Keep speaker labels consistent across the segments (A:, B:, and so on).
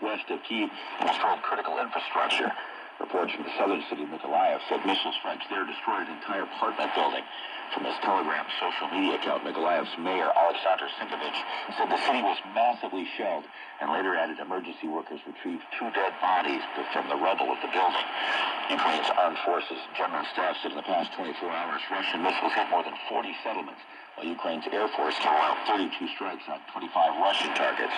A: southwest of Kyiv and destroyed critical infrastructure. Reports from the southern city of Mykolaiv said missile strikes there destroyed an entire apartment building. From his Telegram social media account, Mykolaiv's mayor, Alexander Sinkovich, said the city was massively shelled and later added emergency workers retrieved 2 dead bodies from the rubble of the building. Ukraine's armed forces general staff said in the past 24 hours, Russian missiles hit more than 40 settlements, while Ukraine's Air Force carried out 32 strikes on 25 Russian targets.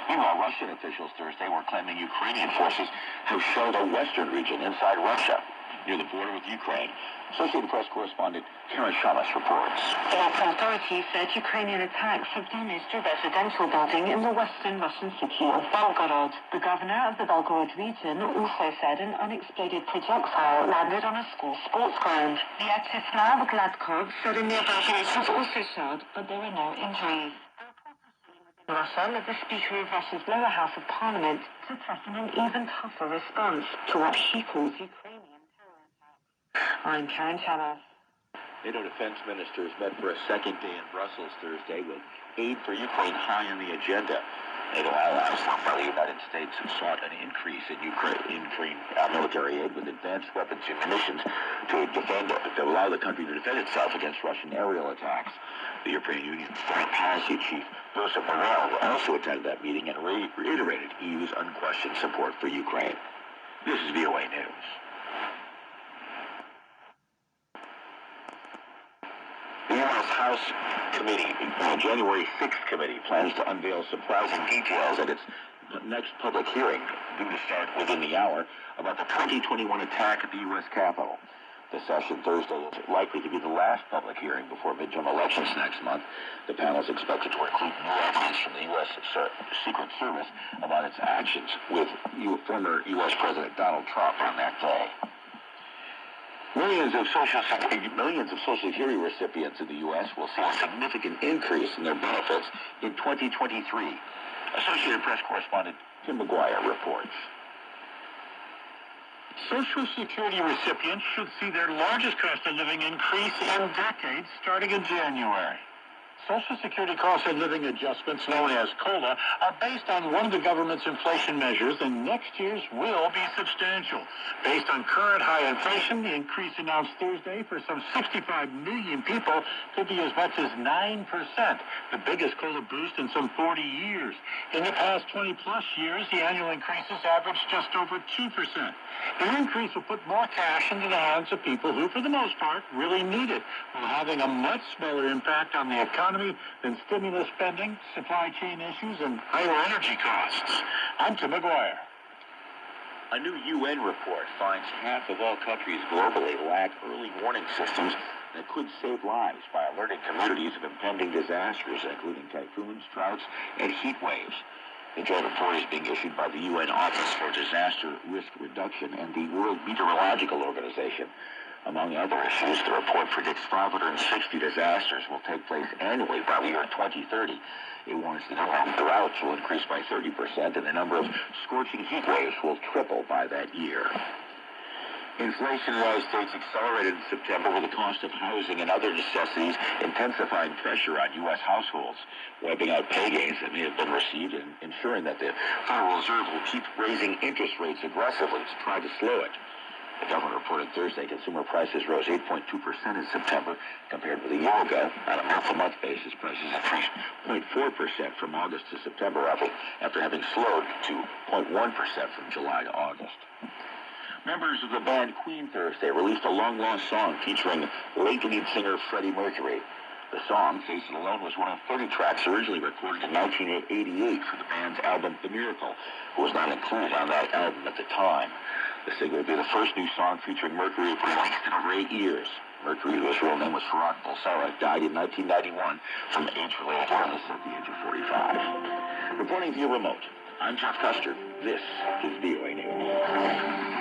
A: Meanwhile, Russian officials Thursday were claiming Ukrainian forces have shelled a western region inside Russia, near the border with Ukraine. Associated Press correspondent Karen Shamas reports.
B: Local authorities said Ukrainian attacks have damaged a residential building in the western Russian city of Belgorod. The governor of the Belgorod region also said an unexploded projectile landed on a school sports ground. Vyacheslav Gladkov said a nearby village was also shelled, but there were no injuries. Russia led the Speaker of Russia's lower house of parliament to threaten an even tougher response to what he calls Ukrainian terror attacks. I'm Karen Shamas.
A: NATO defense ministers met for a second day in Brussels Thursday with aid for Ukraine high on the agenda. NATO allies led by the United States have sought an increase in Ukraine military aid with advanced weapons and munitions to allow the country to defend itself against Russian aerial attacks. The European Union's foreign policy chief, Joseph Borrell, also attended that meeting and reiterated EU's unquestioned support for Ukraine. This is VOA News. The U.S. House Committee, January 6th committee, plans to unveil surprising details at its next public hearing, due to start within the hour, about the 2021 attack at the U.S. Capitol. The session Thursday is likely to be the last public hearing before midterm elections next month. The panel is expected to include new evidence from the U.S. Secret Service about its actions with former U.S. President Donald Trump on that day. Millions of Social Security recipients in the U.S. will see a significant increase in their benefits in 2023. Associated Press correspondent Tim McGuire reports.
C: Social Security recipients should see their largest cost of living increase in decades starting in January. Social Security cost of living adjustments, known as COLA, are based on one of the government's inflation measures, and next year's will be substantial. Based on current high inflation, the increase announced Thursday for some 65 million people could be as much as 9%, the biggest COLA boost in some 40 years. In the past 20-plus years, the annual increases averaged just over 2%. The increase will put more cash into the hands of people who, for the most part, really need it, while having a much smaller impact on the economy than stimulus spending, supply chain issues, and higher energy costs. I'm Tim McGuire.
A: A new UN report finds half of all countries globally lack early warning systems that could save lives by alerting communities of impending disasters, including typhoons, droughts, and heat waves. The joint report is being issued by the UN Office for Disaster Risk Reduction and the World Meteorological Organization. Among other issues, the report predicts 560 disasters will take place annually by the year 2030. It warns that droughts will increase by 30% and the number of scorching heat waves will triple by that year. Inflation in the United States accelerated in September with the cost of housing and other necessities intensifying pressure on U.S. households, wiping out pay gains that may have been received and ensuring that the Federal Reserve will keep raising interest rates aggressively to try to slow it. The government reported Thursday consumer prices rose 8.2% in September compared with a year ago. On a month-to-month basis, prices increased 0.4% from August to September after having slowed to 0.1% from July to August. Members of the band Queen Thursday released a long-lost song featuring late lead singer Freddie Mercury. The song, Face It Alone, was one of 30 tracks originally recorded in 1988 for the band's album The Miracle, who was not included on that album at the time. The single would be the first new song featuring Mercury released in over 8 years. Mercury, whose real name was Farag Bulsara, died in 1991 from age-related illness at the age of 45. Reporting via remote, I'm Jeff Custer. This is VOA News.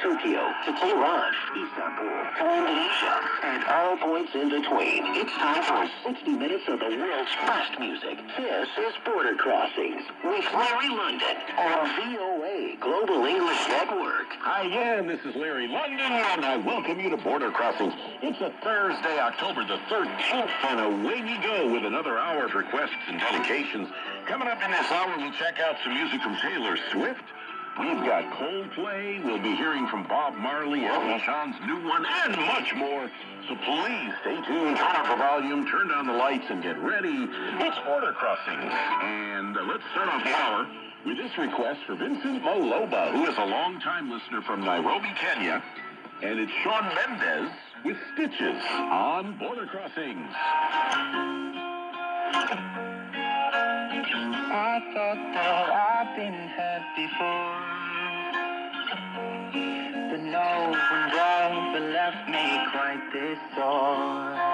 A: Tokyo to Tehran, Istanbul, to Indonesia, and all points in between. It's time for 60 minutes of the world's best music. This is Border Crossings with Larry London on VOA Global English Network.
D: Hi again, this is Larry London, and I welcome you to Border Crossings. It's a Thursday, October the 13th, and away we go with another hour of requests and dedications. Coming up in this hour, we'll check out some music from Taylor Swift. We've got Coldplay. We'll be hearing from Bob Marley, Elton John's new one, and much more. So please stay tuned, turn up the volume, turn down the lights, and get ready. It's Border Crossings. And let's start off the hour with this request for Vincent Moloba, who is a longtime listener from Nairobi, Kenya. And it's Shawn Mendes with Stitches on Border Crossings.
E: I thought that I'd been hurt before, but no one ever left me quite this sore.